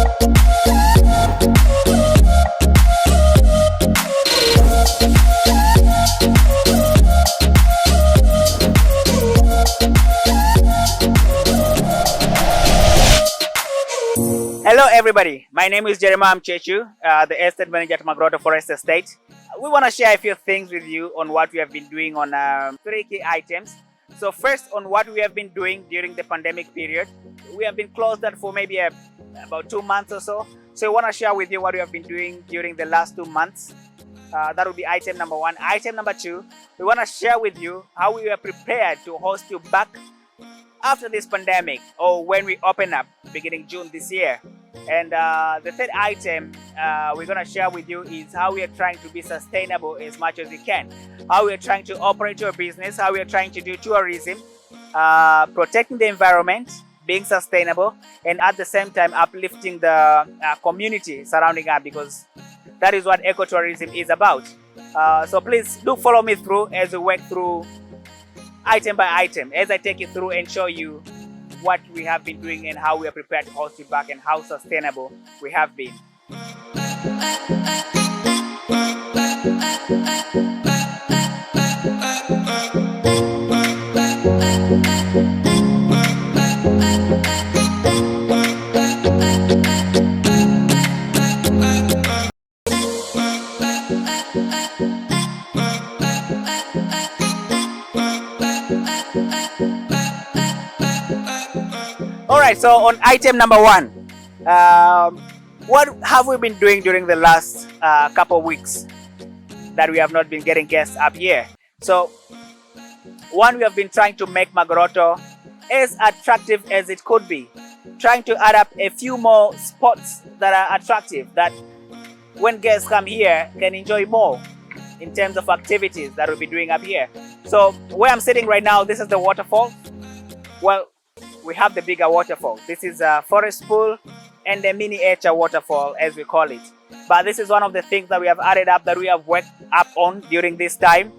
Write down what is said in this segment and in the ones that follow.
Hello everybody, my name is Jeremiah Mchechu, the estate manager at Magoroto Forest Estate. We want to share a few things with you on what we have been doing on 3 key items. So first, on what we have been doing during the pandemic period. We have been closed for maybe about 2 months or so. So we want to share with you what we have been doing during the last 2 months. That would be item number 1. Item number 2, we want to share with you how we are prepared to host you back after this pandemic, or when we open up beginning June this year. And the third item we're going to share with you is how we are trying to be sustainable as much as we can. How we are trying to operate your business, how we are trying to do tourism, protecting the environment, being sustainable, and at the same time uplifting the community surrounding us, because that is what ecotourism is about. So please do follow me through as we work through item by item, as I take you through and show you what we have been doing and how we are prepared to host you back and how sustainable we have been. Alright, so on item number 1, what have we been doing during the last couple of weeks that we have not been getting guests up here? So, one, we have been trying to make Magoroto as attractive as it could be, trying to add up a few more spots that are attractive, that when guests come here can enjoy more in terms of activities that we'll be doing up here. So where I'm sitting right now, this is the waterfall. Well, we have the bigger waterfall. This is a forest pool and a miniature waterfall, as we call it. But this is one of the things that we have added up, that we have worked up on during this time.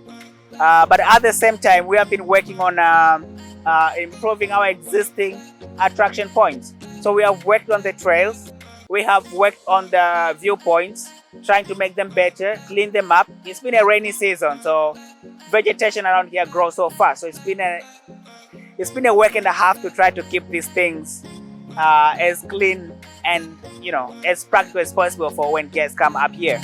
But at the same time, we have been working on improving our existing attraction points. So we have worked on the trails, we have worked on the viewpoints, trying to make them better, clean them up. It's been a rainy season, so vegetation around here grows so fast. So it's been a work and a half to try to keep these things as clean and, you know, as practical as possible for when guests come up here.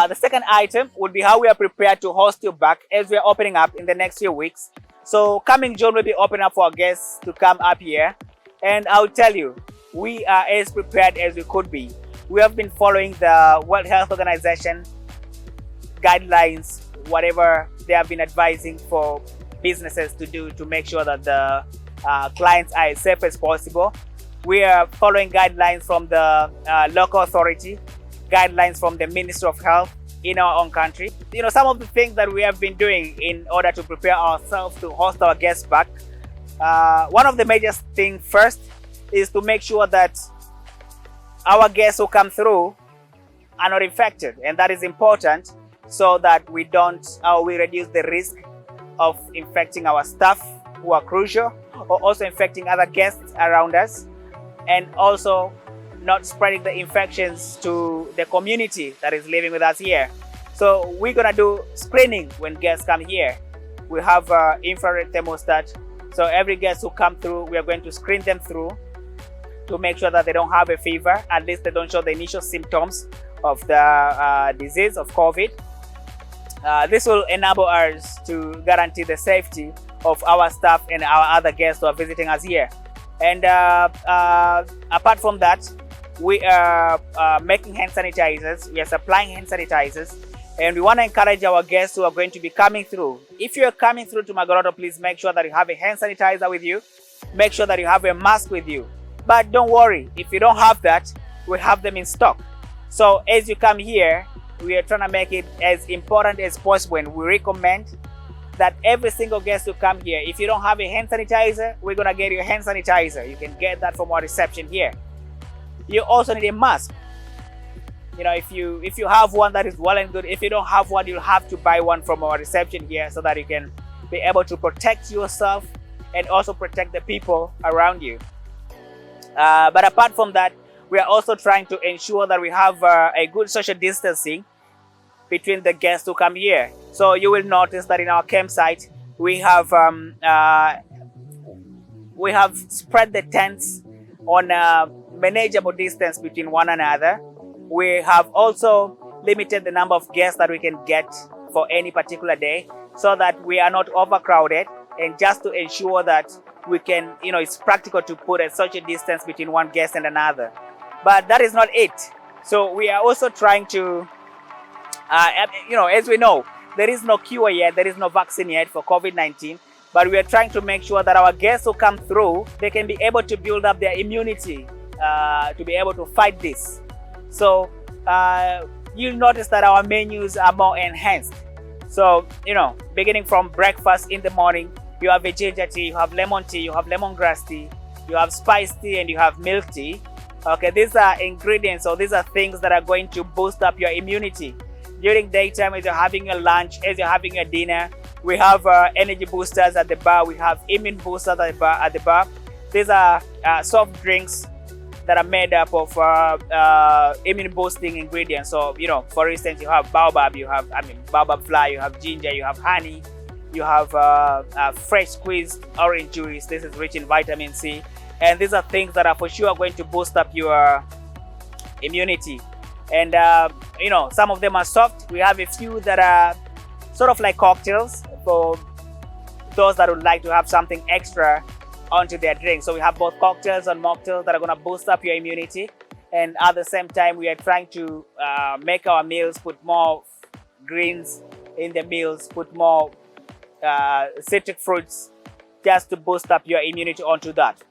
The second item would be how we are prepared to host you back as we are opening up in the next few weeks. So coming June, we'll be opening up for our guests to come up here. And I'll tell you, we are as prepared as we could be. We have been following the World Health Organization guidelines, whatever they have been advising for businesses to do to make sure that the clients are as safe as possible. We are following guidelines from the local authority, guidelines from the Ministry of Health in our own country. You know, some of the things that we have been doing in order to prepare ourselves to host our guests back. One of the major things first is to make sure that our guests who come through are not infected, and that is important so that we reduce the risk of infecting our staff who are crucial, or also infecting other guests around us, and also not spreading the infections to the community that is living with us here. So we're gonna do screening when guests come here. We have infrared thermostat, so every guest who come through, we are going to screen them through to make sure that they don't have a fever, at least they don't show the initial symptoms of the disease of COVID. This will enable us to guarantee the safety of our staff and our other guests who are visiting us here. And apart from that, we are making hand sanitizers. We are supplying hand sanitizers, and we want to encourage our guests who are going to be coming through. If you're coming through to Magoroto, please make sure that you have a hand sanitizer with you. Make sure that you have a mask with you. But don't worry, if you don't have that, we have them in stock. So as you come here, we are trying to make it as important as possible, and we recommend that every single guest who come here, if you don't have a hand sanitizer, we're gonna get you a hand sanitizer. You can get that from our reception here. You also need a mask. You know, if you have one, that is well and good. If you don't have one, you'll have to buy one from our reception here so that you can be able to protect yourself and also protect the people around you. But apart from that, we are also trying to ensure that we have a good social distancing between the guests who come here. So you will notice that in our campsite, we have spread the tents on a manageable distance between one another. We have also limited the number of guests that we can get for any particular day so that we are not overcrowded, and just to ensure that we can, you know, it's practical to put a social distance between one guest and another. But that is not it. So we are also trying to, you know, as we know, there is no cure yet, there is no vaccine yet for COVID-19, but we are trying to make sure that our guests who come through, they can be able to build up their immunity to be able to fight this. So you'll notice that our menus are more enhanced. So, you know, beginning from breakfast in the morning, you have a ginger tea, you have lemon tea, you have lemongrass tea, you have spice tea, and you have milk tea. Okay, these are ingredients, so these are things that are going to boost up your immunity. During daytime, as you're having your lunch, as you're having your dinner, we have energy boosters at the bar, we have immune boosters at the bar. These are soft drinks that are made up of immune boosting ingredients. So, you know, for instance, you have baobab, baobab flower, you have ginger, you have honey, you have fresh squeezed orange juice. This is rich in vitamin C. And these are things that are for sure going to boost up your immunity. And, you know, some of them are soft. We have a few that are sort of like cocktails for those that would like to have something extra onto their drink. So we have both cocktails and mocktails that are going to boost up your immunity. And at the same time, we are trying to make our meals, put more greens in the meals, put more citric fruits, just to boost up your immunity onto that.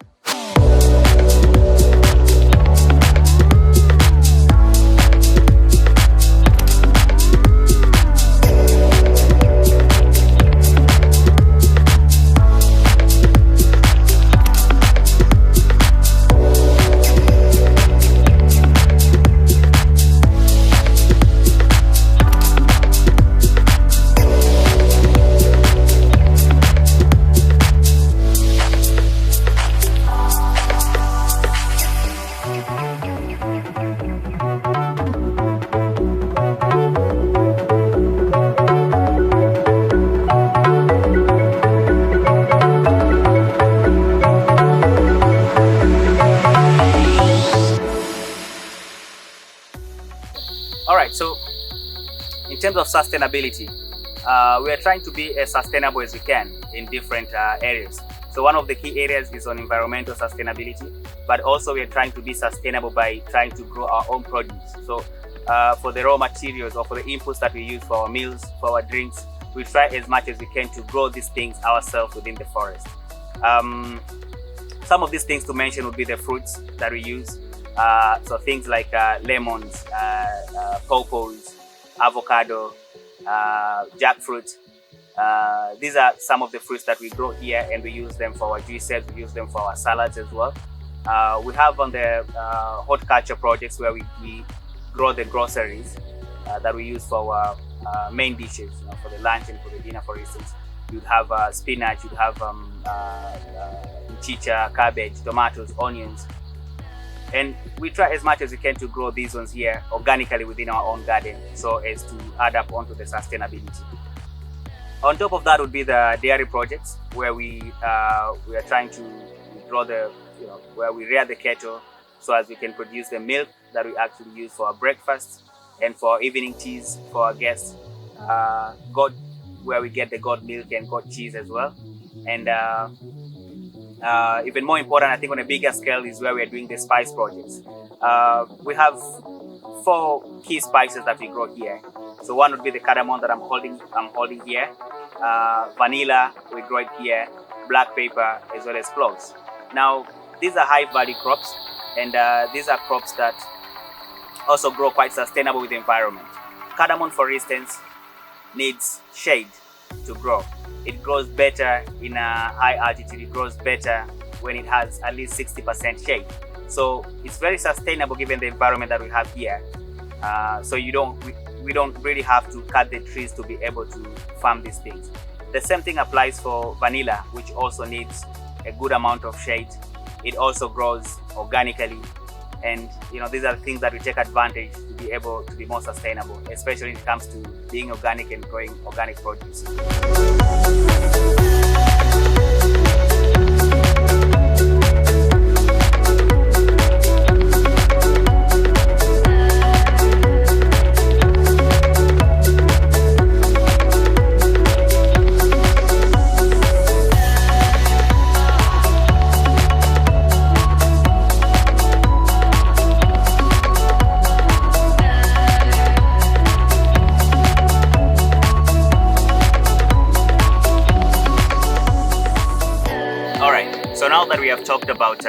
Alright, so in terms of sustainability, we are trying to be as sustainable as we can in different areas. So one of the key areas is on environmental sustainability, but also we are trying to be sustainable by trying to grow our own produce. So for the raw materials or for the inputs that we use for our meals, for our drinks, we try as much as we can to grow these things ourselves within the forest. Some of these things to mention would be the fruits that we use. So things like lemons, pawpaws, avocado, jackfruit. These are some of the fruits that we grow here, and we use them for our juices, we use them for our salads as well. We have on the horticulture projects where we grow the groceries that we use for our main dishes, you know, for the lunch and for the dinner, for instance. You'd have spinach, you'd have mchicha, cabbage, tomatoes, onions. And we try as much as we can to grow these ones here organically within our own garden, so as to add up onto the sustainability. On top of that would be the dairy projects, where we are trying to grow the, you know, where we rear the cattle so as we can produce the milk that we actually use for our breakfast and for our evening teas for our guests. Goat, where we get the goat milk and goat cheese as well. And even more important, I think on a bigger scale, is where we are doing the spice projects. We have 4 key spices that we grow here. So one would be the cardamom that I'm holding here. Vanilla, we grow it here. Black pepper, as well as cloves. Now, these are high value crops, and these are crops that also grow quite sustainable with the environment. Cardamom, for instance, needs shade to grow. It grows better in a high altitude. It grows better when it has at least 60% shade. So it's very sustainable given the environment that we have here. So we don't really have to cut the trees to be able to farm these things. The same thing applies for vanilla, which also needs a good amount of shade. It also grows organically, and these are the things that we take advantage to be able to be more sustainable, especially when it comes to being organic and growing organic produce. So now that we have talked about,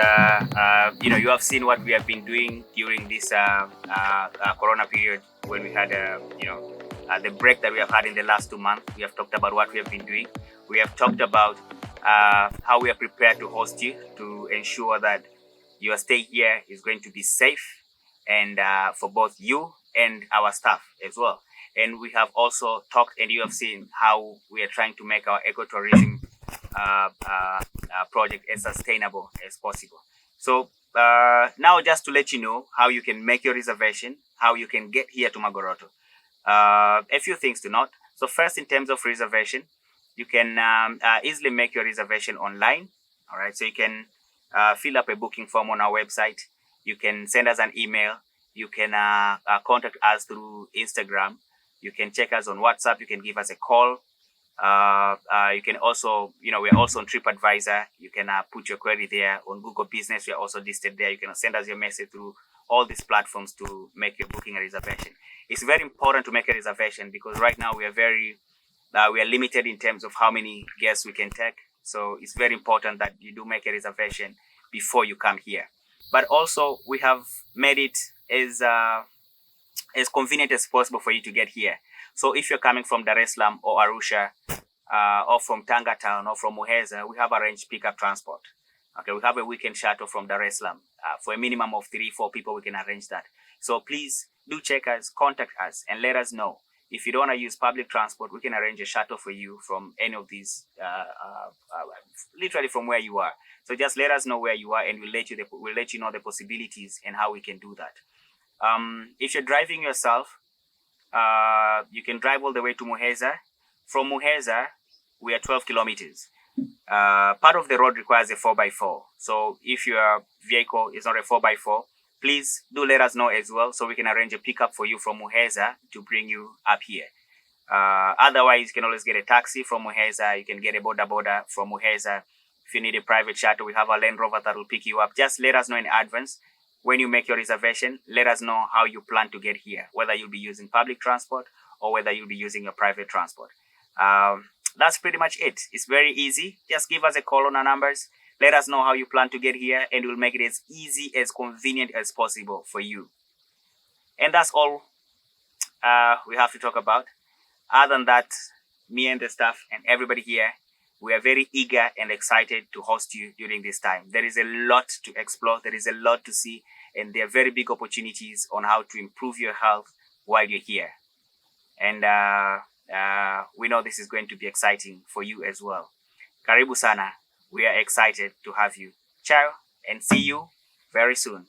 you have seen what we have been doing during this Corona period, when we had, the break that we have had in the last 2 months. We have talked about what we have been doing. We have talked about how we are prepared to host you, to ensure that your stay here is going to be safe, and for both you and our staff as well. And we have also talked, and you have seen how we are trying to make our ecotourism project as sustainable as possible. So now, just to let you know how you can make your reservation, how you can get here to Magoroto. A few things to note. So first, in terms of reservation, you can easily make your reservation online. All right, so you can fill up a booking form on our website. You can send us an email. You can contact us through Instagram. You can check us on WhatsApp. You can give us a call. You can also, we're also on TripAdvisor. You can put your query there. On Google Business, we are also listed there. You can send us your message through all these platforms to make your booking a reservation. It's very important to make a reservation, because right now we are limited in terms of how many guests we can take. So it's very important that you do make a reservation before you come here. But also, we have made it as convenient as possible for you to get here. So if you're coming from Dar es Salaam or Arusha, or from Tanga Town or from Muheza, we have arranged pickup transport. Okay, we have a weekend shuttle from Dar es Salaam. For a minimum of 3-4 people, we can arrange that. So please do check us, contact us, and let us know. If you don't want to use public transport, we can arrange a shuttle for you from any of these, literally from where you are. So just let us know where you are, and we'll let you know the possibilities and how we can do that. If you're driving yourself, you can drive all the way to Muheza. From Muheza, we are 12 kilometers. Part of the road requires a 4x4. So if your vehicle is not a 4x4, please do let us know as well, so we can arrange a pickup for you from Muheza to bring you up here. Otherwise, you can always get a taxi from Muheza. You can get a boda from Muheza. If you need a private shuttle, we have a Land Rover that will pick you up. Just let us know in advance. When you make your reservation, let us know how you plan to get here, whether you'll be using public transport or whether you'll be using your private transport. That's pretty much it. It's very easy. Just give us a call on our numbers. Let us know how you plan to get here, and we'll make it as easy, as convenient as possible for you. And that's all we have to talk about. Other than that, me and the staff and everybody here, we are very eager and excited to host you during this time. There is a lot to explore. There is a lot to see. And there are very big opportunities on how to improve your health while you're here. And we know this is going to be exciting for you as well. Karibu sana. We are excited to have you. Ciao, and see you very soon.